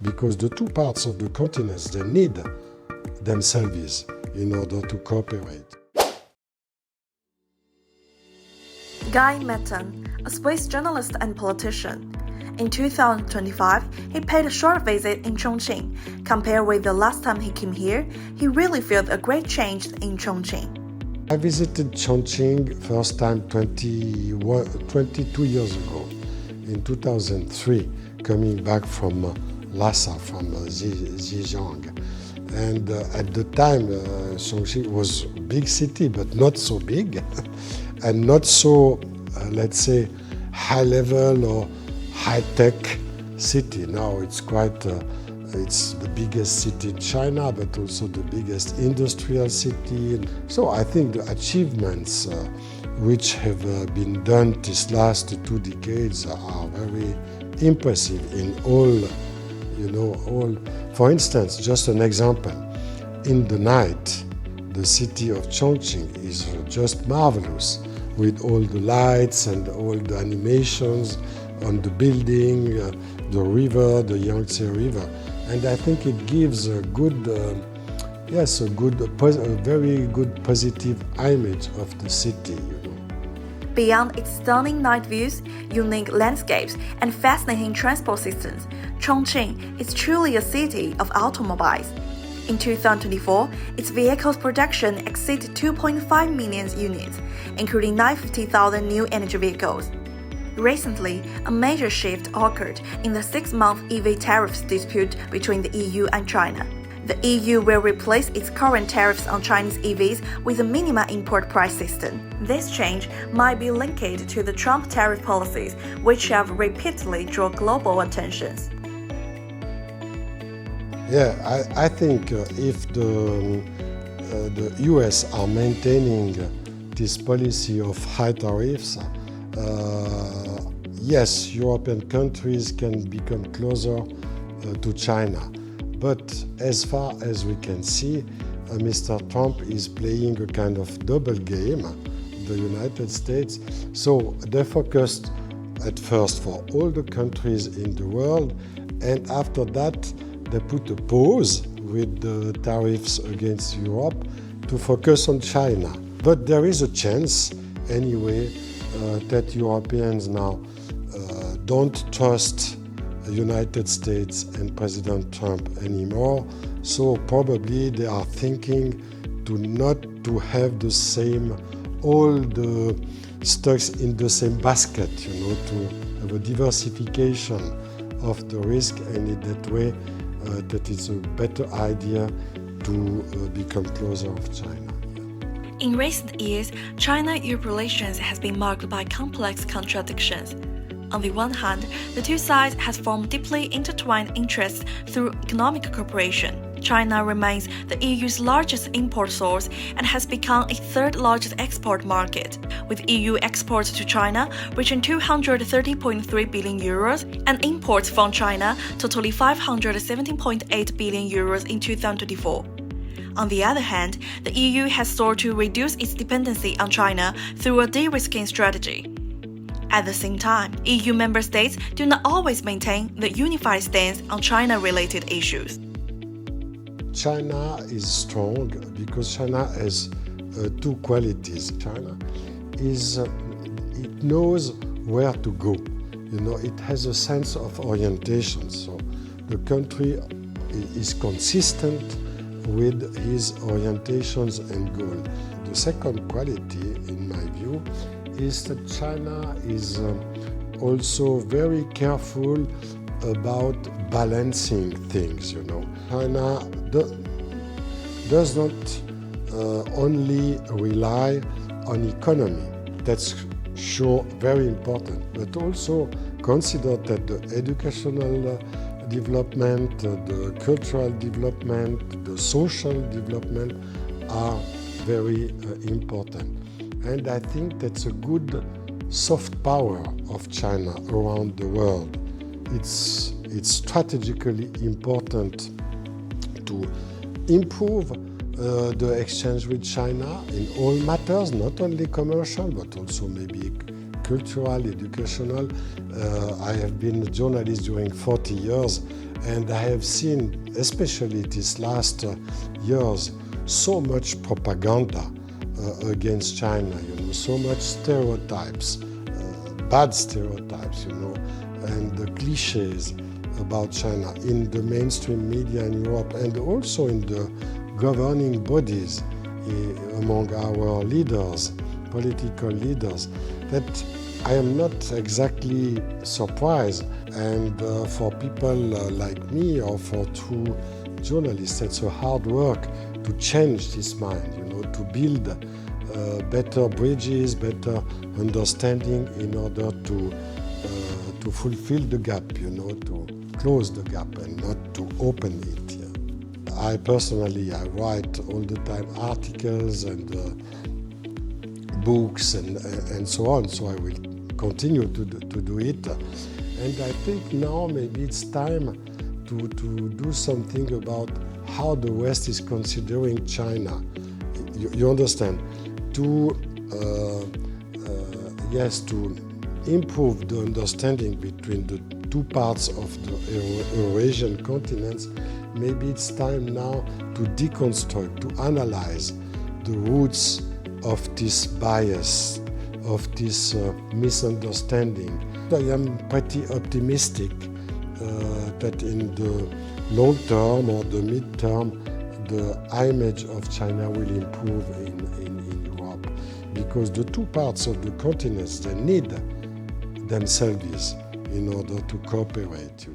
because the two parts of the continents, they need themselves in order to cooperate. Guy Metten, a Swiss journalist and politician. In 2025, he paid a short visit in Chongqing. Compared with the last time he came here, he really felt a great change in Chongqing. I visited Chongqing first time 22 years ago, in 2003, coming back from Lhasa, from Zhejiang. And at the time, Chongqing was a big city, but not so big, and not so, let's say, high level or high-tech city. Now it's quite, it's the biggest city in China, but also the biggest industrial city. So I think the achievements which have been done these last 2 decades are very impressive in all, for instance, just an example. In the night, the city of Chongqing is just marvelous, with all the lights and all the animations on the building, the river, the Yangtze River. And I think it gives a good, a very good positive image of the city. Beyond its stunning night views, unique landscapes, and fascinating transport systems, Chongqing is truly a city of automobiles. In 2024, its vehicles production exceeded 2.5 million units, including 950,000 new energy vehicles. Recently, a major shift occurred in the 6-month EV tariffs dispute between the EU and China. The EU will replace its current tariffs on Chinese EVs with a minimum import price system. This change might be linked to the Trump tariff policies, which have repeatedly drawn global attentions. Yeah, I think if the US are maintaining this policy of high tariffs, yes, European countries can become closer to China. But as far as we can see, Mr. Trump is playing a kind of double game, the United States. So they focused at first for all the countries in the world, and after that, they put a pause with the tariffs against Europe to focus on China. But there is a chance, anyway, that Europeans now don't trust the United States and President Trump anymore. So probably they are thinking to not to have the same, all the stocks in the same basket, to have a diversification of the risk, and in that way, that is a better idea to become closer of China. In recent years, China-EU relations has been marked by complex contradictions. On the one hand, the two sides have formed deeply intertwined interests through economic cooperation. China remains the EU's largest import source and has become its third largest export market, with EU exports to China reaching 230.3 billion euros and imports from China totaling 517.8 billion euros in 2024. On the other hand, the EU has sought to reduce its dependency on China through a de-risking strategy. At the same time, EU member states do not always maintain the unified stance on China-related issues. China is strong because China has two qualities. China it knows where to go. It has a sense of orientation. So the country is consistent with his orientations and goals. The second quality, in my view, is that China is also very careful about balancing things. China does not only rely on economy. That's sure very important, but also consider that the educational development, the cultural development, the social development are very important. And I think that's a good soft power of China around the world. It's strategically important to improve the exchange with China in all matters, not only commercial, but also maybe cultural, educational. I have been a journalist during 40 years, And I have seen, especially these last years, so much propaganda against China, so much stereotypes, bad stereotypes, and the cliches about China in the mainstream media in Europe and also in the governing bodies among our leaders, political leaders, that I am not exactly surprised. And for people like me or for true journalists, it's a hard work to change this mind, to build better bridges, better understanding in order to fulfill the gap, to close the gap and not to open it. Yeah. I personally write all the time articles and books and so on, so I will continue to do it. And I think now maybe it's time to do something about how the West is considering China. You understand? To improve the understanding between the two parts of the Eurasian continents, maybe it's time now to deconstruct, to analyze the roots of this bias, of this misunderstanding. I am pretty optimistic that in the long term or the mid term, the image of China will improve in Europe, because the two parts of the continents, they need themselves in order to cooperate.